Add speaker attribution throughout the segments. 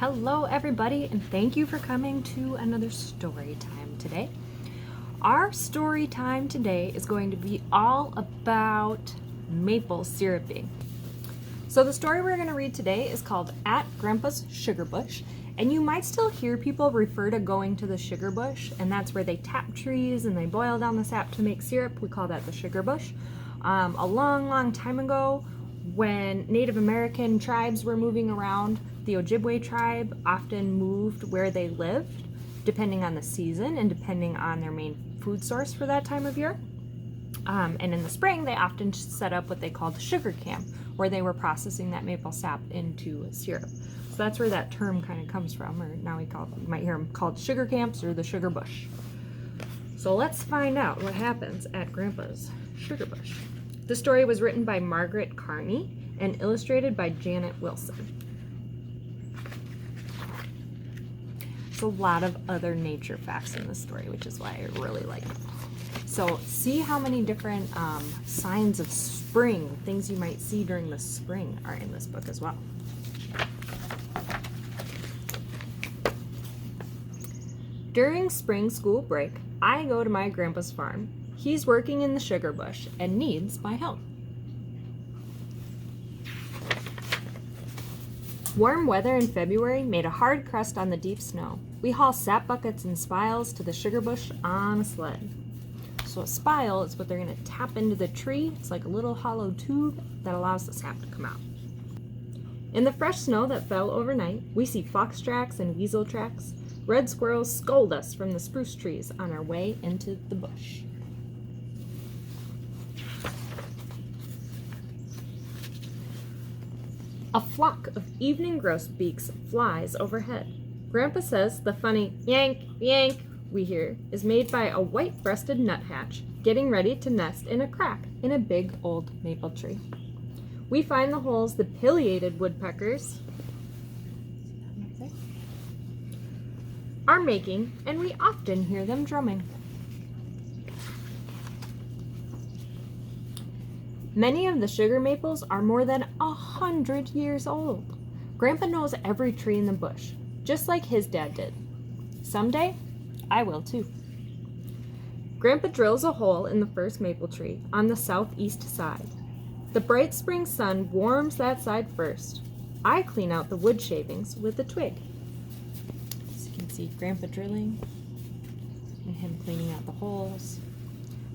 Speaker 1: Hello everybody, and thank you for coming to another story time today. Our story time today is going to be all about maple syruping. So the story we're going to read today is called At Grandpa's Sugar Bush, and you might still hear people refer to going to the sugar bush, and that's where they tap trees and they boil down the sap to make syrup. We call that the sugar bush. A long time ago, when Native American tribes were moving around, the Ojibwe tribe often moved where they lived, depending on the season and depending on their main food source for that time of year. And in the spring, they often set up what they called sugar camp, where they were processing that maple sap into syrup. So that's where that term kind of comes from, or now you might hear them called sugar camps or the sugar bush. So let's find out what happens at Grandpa's sugar bush. The story was written by Margaret Carney and illustrated by Janet Wilson. There's a lot of other nature facts in this story, which is why I really like it. So see how many different signs of spring, things you might see during the spring, are in this book as well. During spring school break, I go to my grandpa's farm. He's working in the sugar bush and needs my help. Warm weather in February made a hard crust on the deep snow. We haul sap buckets and spiles to the sugar bush on a sled. So a spile is what they're going to tap into the tree. It's like a little hollow tube that allows the sap to come out. In the fresh snow that fell overnight, we see fox tracks and weasel tracks. Red squirrels scold us from the spruce trees on our way into the bush. A flock of evening grosbeaks flies overhead. Grandpa says the funny yank, yank we hear is made by a white-breasted nuthatch getting ready to nest in a crack in a big old maple tree. We find the holes the pileated woodpeckers are making, and we often hear them drumming. Many of the sugar maples are more than 100 years old. Grandpa knows every tree in the bush, just like his dad did. Someday, I will too. Grandpa drills a hole in the first maple tree on the southeast side. The bright spring sun warms that side first. I clean out the wood shavings with a twig. As you can see, Grandpa drilling and him cleaning out the holes.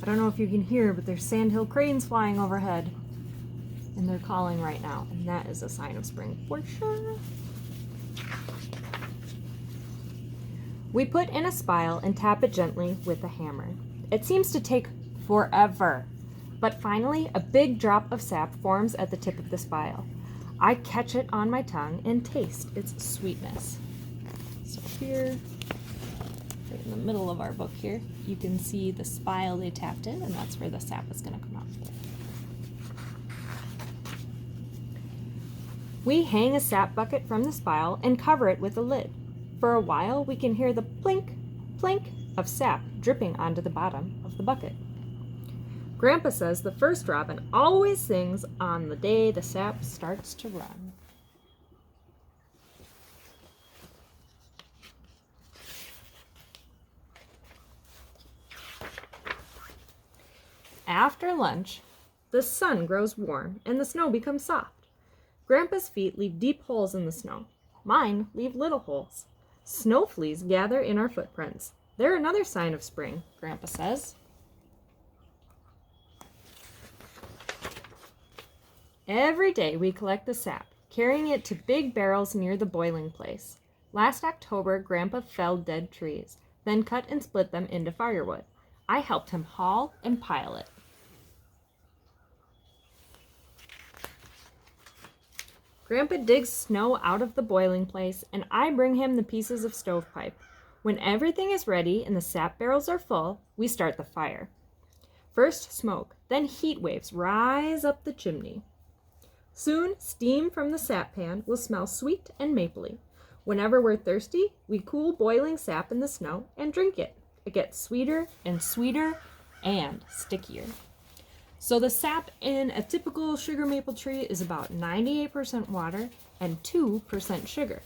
Speaker 1: I don't know if you can hear, but there's sandhill cranes flying overhead, and they're calling right now, and that is a sign of spring for sure. We put in a spile and tap it gently with a hammer. It seems to take forever, but finally a big drop of sap forms at the tip of the spile. I catch it on my tongue and taste its sweetness. So here, right in the middle of our book here, you can see the spile they tapped in, and that's where the sap is going to come out. We hang a sap bucket from the spile and cover it with a lid. For a while, we can hear the plink, plink of sap dripping onto the bottom of the bucket. Grandpa says the first robin always sings on the day the sap starts to run. After lunch, the sun grows warm and the snow becomes soft. Grandpa's feet leave deep holes in the snow. Mine leave little holes. Snow fleas gather in our footprints. They're another sign of spring, Grandpa says. Every day we collect the sap, carrying it to big barrels near the boiling place. Last October, Grandpa felled dead trees, then cut and split them into firewood. I helped him haul and pile it. Grandpa digs snow out of the boiling place, and I bring him the pieces of stovepipe. When everything is ready and the sap barrels are full, we start the fire. First smoke, then heat waves rise up the chimney. Soon, steam from the sap pan will smell sweet and mapley. Whenever we're thirsty, we cool boiling sap in the snow and drink it. It gets sweeter and sweeter and stickier. So the sap in a typical sugar maple tree is about 98% water and 2% sugar.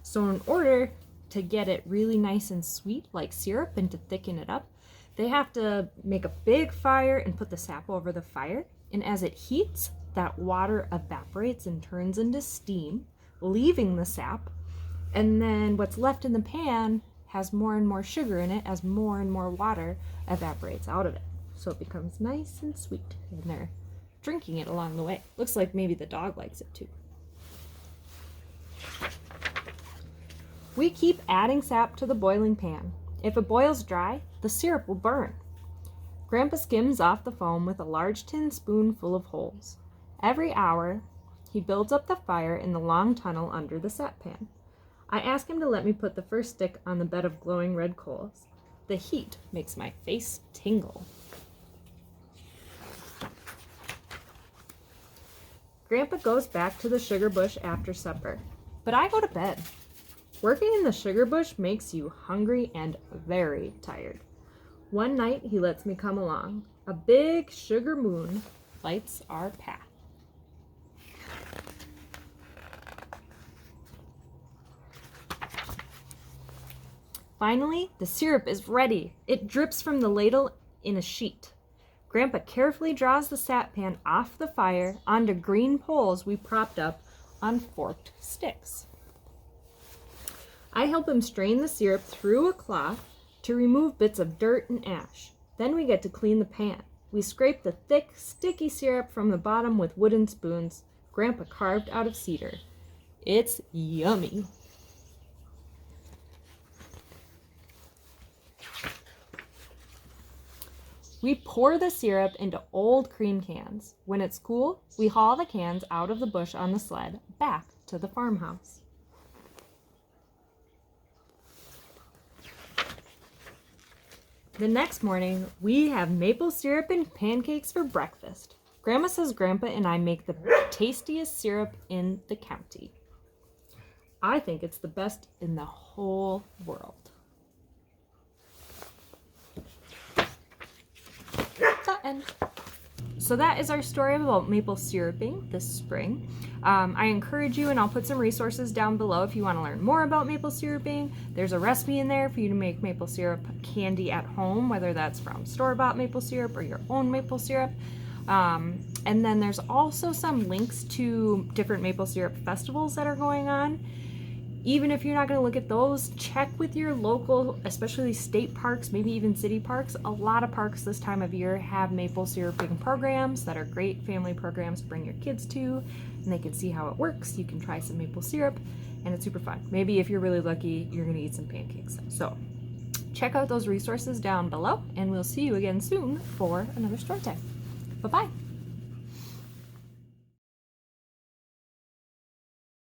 Speaker 1: So in order to get it really nice and sweet like syrup and to thicken it up, they have to make a big fire and put the sap over the fire. And as it heats, that water evaporates and turns into steam, leaving the sap. And then what's left in the pan has more and more sugar in it as more and more water evaporates out of it. So it becomes nice and sweet. And they're drinking it along the way. Looks like maybe the dog likes it too. We keep adding sap to the boiling pan. If it boils dry, the syrup will burn. Grandpa skims off the foam with a large tin spoon full of holes. Every hour, he builds up the fire in the long tunnel under the sap pan. I ask him to let me put the first stick on the bed of glowing red coals. The heat makes my face tingle. Grandpa goes back to the sugar bush after supper, but I go to bed. Working in the sugar bush makes you hungry and very tired. One night he lets me come along. A big sugar moon lights our path. Finally, the syrup is ready. It drips from the ladle in a sheet. Grandpa carefully draws the sap pan off the fire onto green poles we propped up on forked sticks. I help him strain the syrup through a cloth to remove bits of dirt and ash. Then we get to clean the pan. We scrape the thick, sticky syrup from the bottom with wooden spoons Grandpa carved out of cedar. It's yummy. We pour the syrup into old cream cans. When it's cool, we haul the cans out of the bush on the sled back to the farmhouse. The next morning, we have maple syrup and pancakes for breakfast. Grandma says Grandpa and I make the tastiest syrup in the county. I think it's the best in the whole world. The end. So that is our story about maple syruping this spring. I encourage you, and I'll put some resources down below if you want to learn more about maple syruping. There's a recipe in there for you to make maple syrup candy at home, whether that's from store-bought maple syrup or your own maple syrup. And then there's also some links to different maple syrup festivals that are going on. Even if you're not going to look at those, check with your local, especially state parks, maybe even city parks. A lot of parks this time of year have maple syruping programs that are great family programs to bring your kids to, and they can see how it works. You can try some maple syrup, and it's super fun. Maybe if you're really lucky, you're going to eat some pancakes. So check out those resources down below, and we'll see you again soon for another story time. Bye-bye.